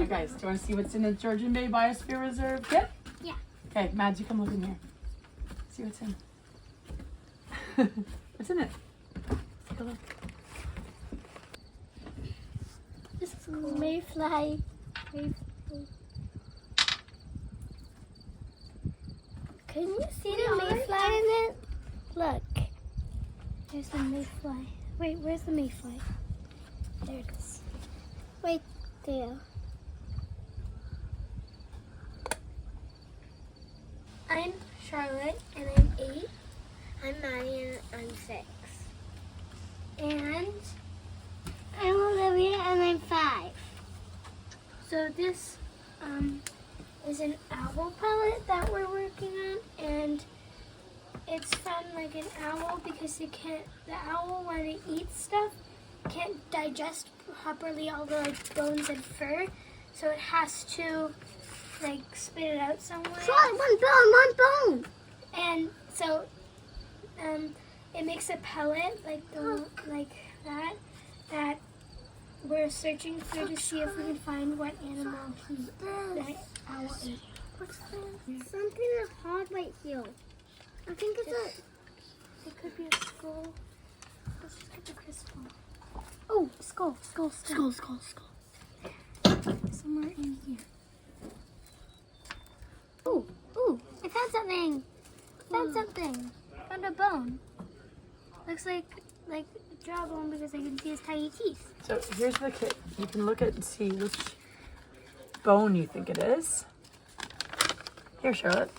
Hey guys, do you want to see what's in the Georgian Bay Biosphere Reserve kit? Yeah. Okay, Mads, you come look in here. See what's in. What's in it? Let's take a look. This is cool. Mayfly. Can you see the mayfly in it? Look. There's the mayfly. Wait, where's the mayfly? There it is. Right there. I'm Charlotte and I'm 8. I'm Maddie and I'm 6. And I'm Olivia and I'm 5. So this is an owl pellet that we're working on, and it's from like an owl because the owl when it eats stuff can't digest properly all the like bones and fur, so it has to like spit it out somewhere. Try one bone. And so it makes a pellet like that we're searching for to see if we can find what animal that owl ate. What's this? Something is hard right here. I think It could be a skull. Let's just get the crystal. Oh, skull. Somewhere in here. Ooh, I found something. Found a bone. Looks like jawbone because I can see his tiny teeth. So here's the kit. You can look at and see which bone you think it is. Here, Charlotte.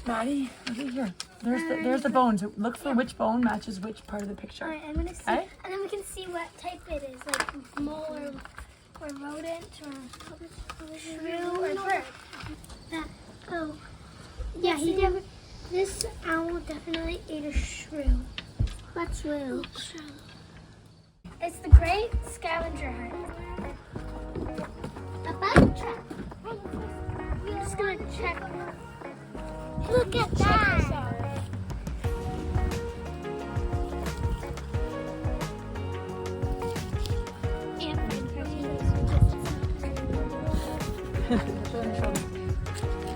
Maddie, look at here. There's the bones. Look for which bone matches which part of the picture. All right, I'm gonna see, Okay? and then we can see what type it is, like mole or rodent or shrew or bird. Yeah, this owl definitely ate a shrew. What shrew? It's the great scavenger hunt. A bug trap. I'm just gonna check. Look at Check this that. out.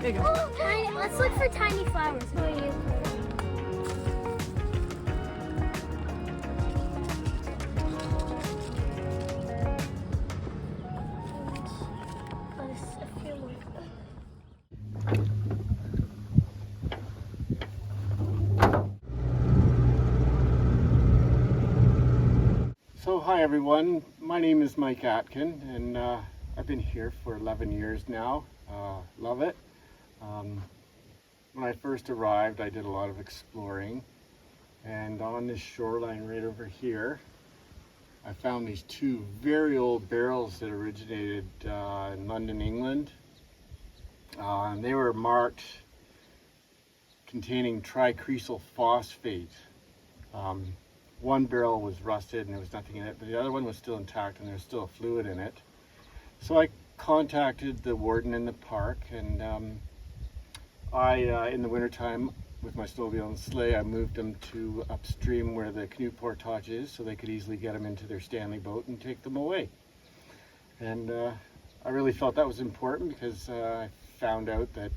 There you go. Let's look for tiny flowers. Who are you? A few more. So hi everyone, my name is Mike Atkin and I've been here for 11 years now. Love it. When I first arrived I did a lot of exploring, and on this shoreline right over here I found these two very old barrels that originated in London, England. And they were marked containing tricresyl phosphate. One barrel was rusted and there was nothing in it, but the other one was still intact and there was still a fluid in it. So I contacted the warden in the park, and in the wintertime with my snowmobile and sleigh, I moved them to upstream where the canoe portage is so they could easily get them into their Stanley boat and take them away. And I really felt that was important because I found out that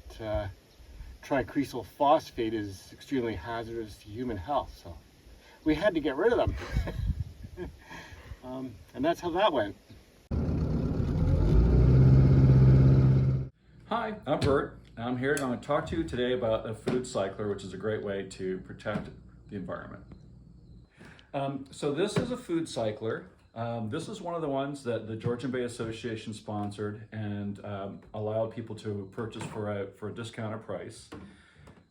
tricresyl phosphate is extremely hazardous to human health. So we had to get rid of them. And that's how that went. Hi, I'm Bert. I'm here and I'm going to talk to you today about a food cycler, which is a great way to protect the environment. So this is a food cycler. This is one of the ones that the Georgian Bay Association sponsored and allowed people to purchase for a discounted price.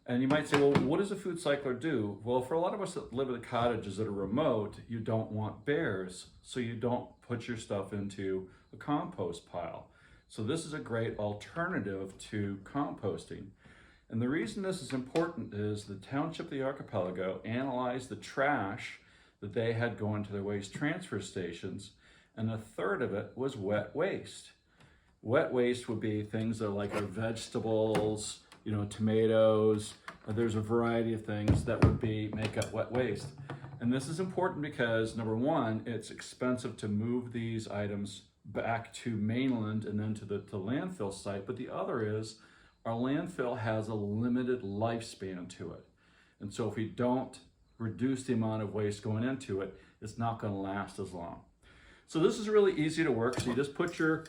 And you might say, well, what does a food cycler do? Well, for a lot of us that live in the cottages that are remote, you don't want bears, so you don't put your stuff into a compost pile. So this is a great alternative to composting. And the reason this is important is the Township of the Archipelago analyzed the trash that they had going to their waste transfer stations, and a third of it was wet waste. Wet waste would be things that are like our vegetables, tomatoes. There's a variety of things that would make up wet waste. And this is important because, number one, it's expensive to move these items back to mainland and then to the landfill site. But the other is our landfill has a limited lifespan to it. And so if we don't reduce the amount of waste going into it, it's not going to last as long. So this is really easy to work. So you just put your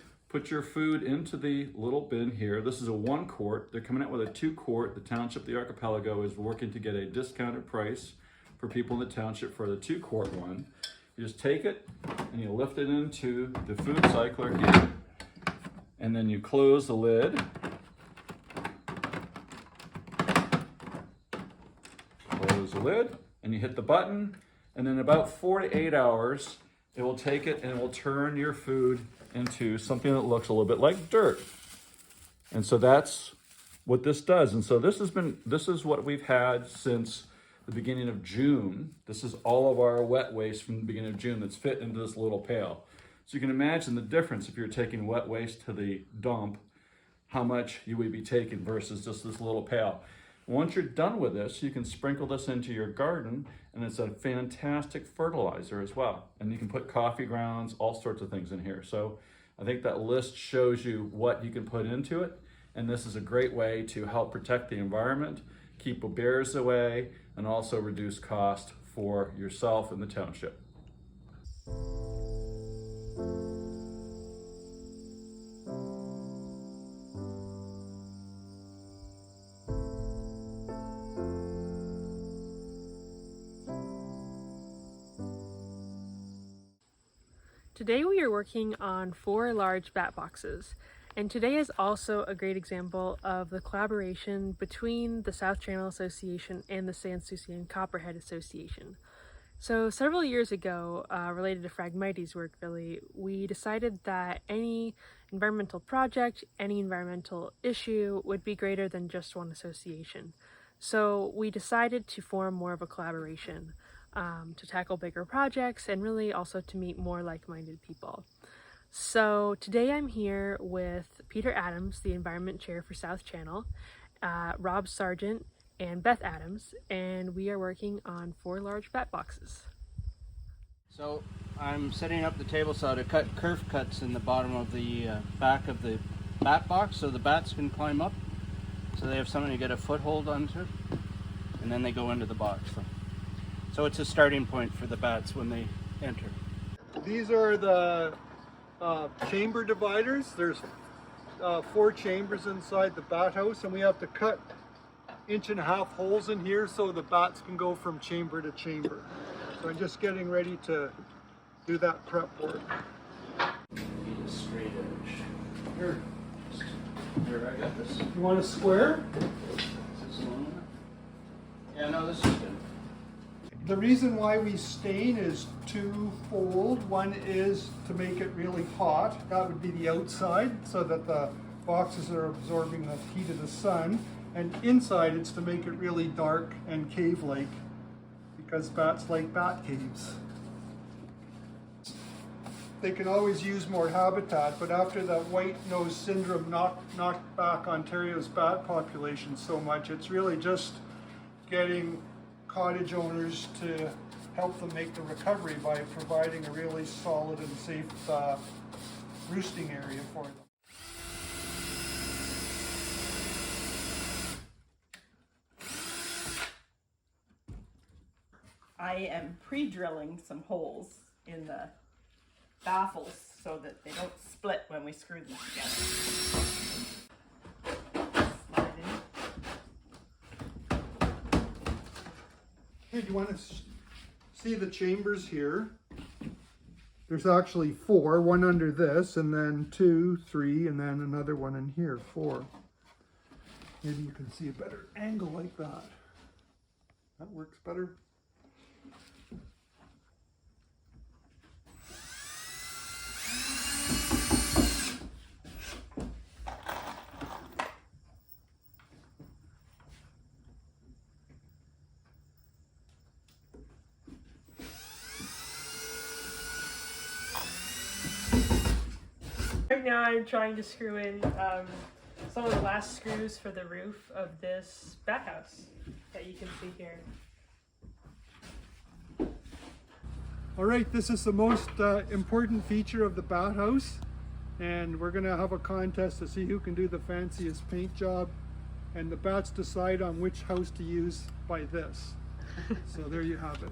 food into the little bin here. This is a 1 quart. They're coming out with a 2 quart. The township, the archipelago, is working to get a discounted price for people in the township for the 2 quart one. You just take it and you lift it into the food cycler here, and then you close the lid. Close the lid, and you hit the button, and in about 4 to 8 hours, it will take it and it will turn your food into something that looks a little bit like dirt. And so that's what this does. And so this is what we've had since the beginning of June. This is all of our wet waste from the beginning of June that's fit into this little pail. So you can imagine the difference if you're taking wet waste to the dump, how much you would be taking versus just this little pail. Once you're done with this, you can sprinkle this into your garden, and it's a fantastic fertilizer as well. And you can put coffee grounds, all sorts of things in here. So I think that list shows you what you can put into it. And this is a great way to help protect the environment, keep bears away, and also reduce cost for yourself and the township. Today we are working on 4 large bat boxes, and today is also a great example of the collaboration between the South Channel Association and the Souci and Copperhead Association. So several years ago, related to Phragmites work really, we decided that any environmental project, any environmental issue would be greater than just one association. So we decided to form more of a collaboration to tackle bigger projects and really also to meet more like-minded people. So today I'm here with Peter Adams, the Environment Chair for South Channel, Rob Sargent, and Beth Adams, and we are working on 4 large bat boxes. So I'm setting up the table saw to cut curve cuts in the bottom of the back of the bat box so the bats can climb up. So they have something to get a foothold onto, and then they go into the box. So it's a starting point for the bats when they enter. These are the chamber dividers. There's 4 chambers inside the bat house, and we have to cut 1.5-inch holes in here so the bats can go from chamber to chamber. So I'm just getting ready to do that prep work. Need a straight edge. Here, I got this. You want a square? Is this long enough? Yeah, no, this is good. The reason why we stain is twofold. One is to make it really hot. That would be the outside, so that the boxes are absorbing the heat of the sun. And inside, it's to make it really dark and cave-like, because bats like bat caves. They can always use more habitat, but after that white nose syndrome knocked back Ontario's bat population so much, it's really just getting cottage owners to help them make the recovery by providing a really solid and safe roosting area for them. I am pre-drilling some holes in the baffles so that they don't split when we screw them together. Slide in. Here, do you want to see the chambers here? There's actually 4, one under this, and then 2, 3, and then another one in here, 4. Maybe you can see a better angle like that. That works better. Right now I'm trying to screw in some of the last screws for the roof of this bat house that you can see here. All right, this is the most important feature of the bat house, and we're gonna have a contest to see who can do the fanciest paint job, and the bats decide on which house to use by this. So there you have it.